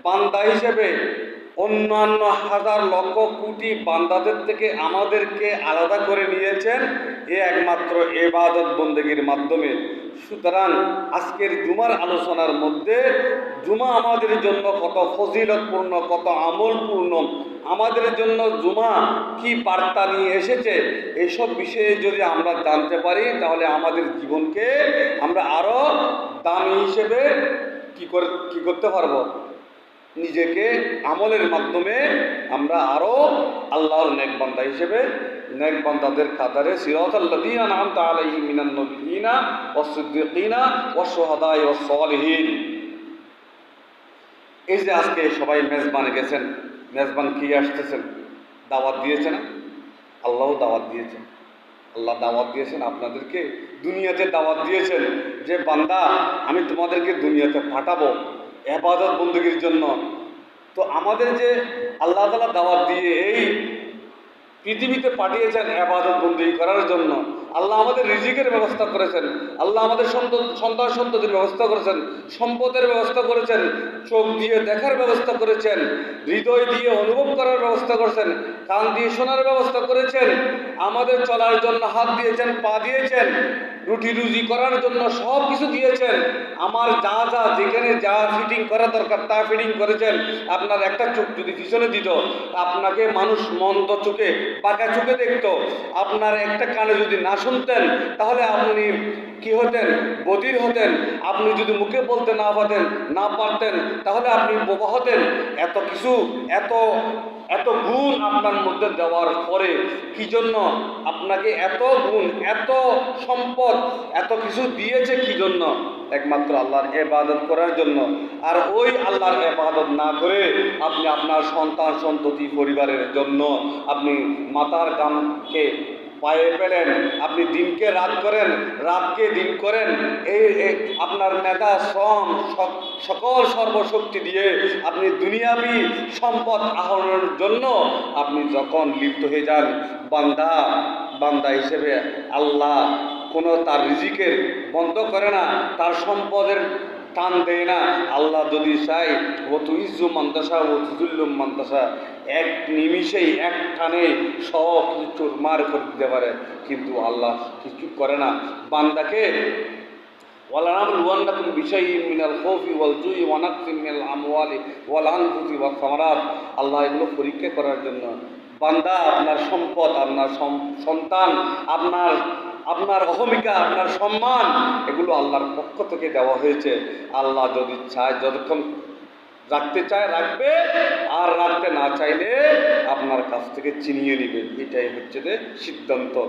বান্দা হিসেবে অন্যান্য হাজার লক্ষ কোটি বান্দাদের থেকে আমাদেরকে আলাদা করে নিয়েছেন একমাত্র ইবাদত বন্দেগীর মাধ্যমে। সুতরাং আজকের জুমার আলোচনার মধ্যে জুমা আমাদের জন্য কত ফজিলতপূর্ণ, কত আমলপূর্ণ, আমাদের জন্য জুমা কি বার্তা নিয়ে এসেছে, এইসব বিষয়ে যদি আমরা জানতে পারি তাহলে আমাদের জীবনকে আমরা আরও দামি হিসেবে কি করতে পারবো, নিজেকে আমলের মাধ্যমে আমরা আরও আল্লাহর নেক বান্দা হিসেবে নেক বান্দাদের কাতারে সিরাতাল্লাযীনা আনআমতা আলাইহিম মিনান নবিয়্যিনা ওয়াস-সিদ্দীকিনা ওয়াশ-শুহাদা'i ওয়াস-সালিহিন। এই যে আজকে সবাই মেজবানে গেছেন, মেজবান কি আসতেছেন, দাওয়াত দিয়েছেন, আল্লাহও দাওয়াত দিয়েছেন। আল্লাহ দাওয়াত দিয়েছেন আপনাদেরকে, দুনিয়াতে দাওয়াত দিয়েছেন যে বান্দা আমি তোমাদেরকে দুনিয়াতে পাঠাবো ইবাদত বন্দেগীর জন্য। তো আমাদের যে আল্লাহ তাআলা দাওয়াত দিয়ে এই পৃথিবীতে পাঠিয়েছেন ইবাদত বন্দেগী করার জন্য, আল্লাহ আমাদের রিজিকের ব্যবস্থা করেছেন, আল্লাহ আমাদের সন্তান সন্ততির ব্যবস্থা করেছেন, সম্পদের ব্যবস্থা করেছেন, চোখ দিয়ে দেখার ব্যবস্থা করেছেন, হৃদয় দিয়ে অনুভব করার ব্যবস্থা করেছেন, কান দিয়ে শোনার ব্যবস্থা করেছেন, আমাদের চলার জন্য হাত দিয়েছেন, পা দিয়েছেন, রুটি রুজি করার জন্য সব কিছু দিয়েছেন। আমার যা যা যেখানে যা ফিটিং করা দরকার তা ফিটিং করেছেন। আপনার একটা চোখ যদি পিছনে দিত, আপনাকে মানুষ মন্দ চোখে বাঁকা চোখে দেখত। আপনার একটা কানে যদি না শুনতেন তাহলে আপনি কি হতেন, বধির হতেন। আপনি যদি মুখে বলতে না পারতেন তাহলে আপনি বোবা হতেন। এত কিছু, এত গুণ আপনার মধ্যে দেওয়ার পরে কি জন্য আপনাকে এত গুণ, এত সম্পদ, এত কিছু দিয়েছে কি জন্য? একমাত্র আল্লাহর ইবাদত করার জন্য। আর ওই আল্লাহর ইবাদত না করে আপনি আপনার সন্তান সন্ততি পরিবারের জন্য আপনি মাথার ঘামকে পায়ে পেলেন, আপনি দিনকে রাত করেন, রাতকে দিন করেন, এই আপনার মেধা শ্রম সকল সর্বশক্তি দিয়ে আপনি দুনিয়াবি সম্পদ আহরণের জন্য আপনি যখন লিপ্ত হয়ে যান, বান্দা হিসেবে আল্লাহ কোনো তার রিজিকের বন্ধ করে না, তার সম্পদের টান দেয় না। আল্লাহ যদি চাই ও তুইজ্জু মান্তাসা ও তুজুল্লু মান্তাসা, এক নিমিষেই এক টানে সব কিছু চুরমার করে দিতে পারে, কিন্তু আল্লাহ কিছু করে না। বান্দাকে ওয়ালানাবলুওয়ান্নাকুম বিশাইইন মিনাল খাউফি ওয়াল জুই ওয়া নাকসিম মিনাল আমওয়ালি ওয়াল আনফুসি ওয়াস সামারাত। আল্লাহ এগুলো পরীক্ষা করার জন্য। বান্দা, আপনার সম্পদ, আপনার সন্তান, আপনার অহমিকা, আপনার সম্মান, এগুলো আল্লাহর পক্ষ থেকে দেওয়া হয়েছে। আল্লাহ যদি চায়, যতক্ষণ রাখতে চায় রাখবে, আর রাখতে না চাইলে আপনার কাছ থেকে ছিনিয়ে নেবে। এটাই হচ্ছে যে সিদ্ধান্ত।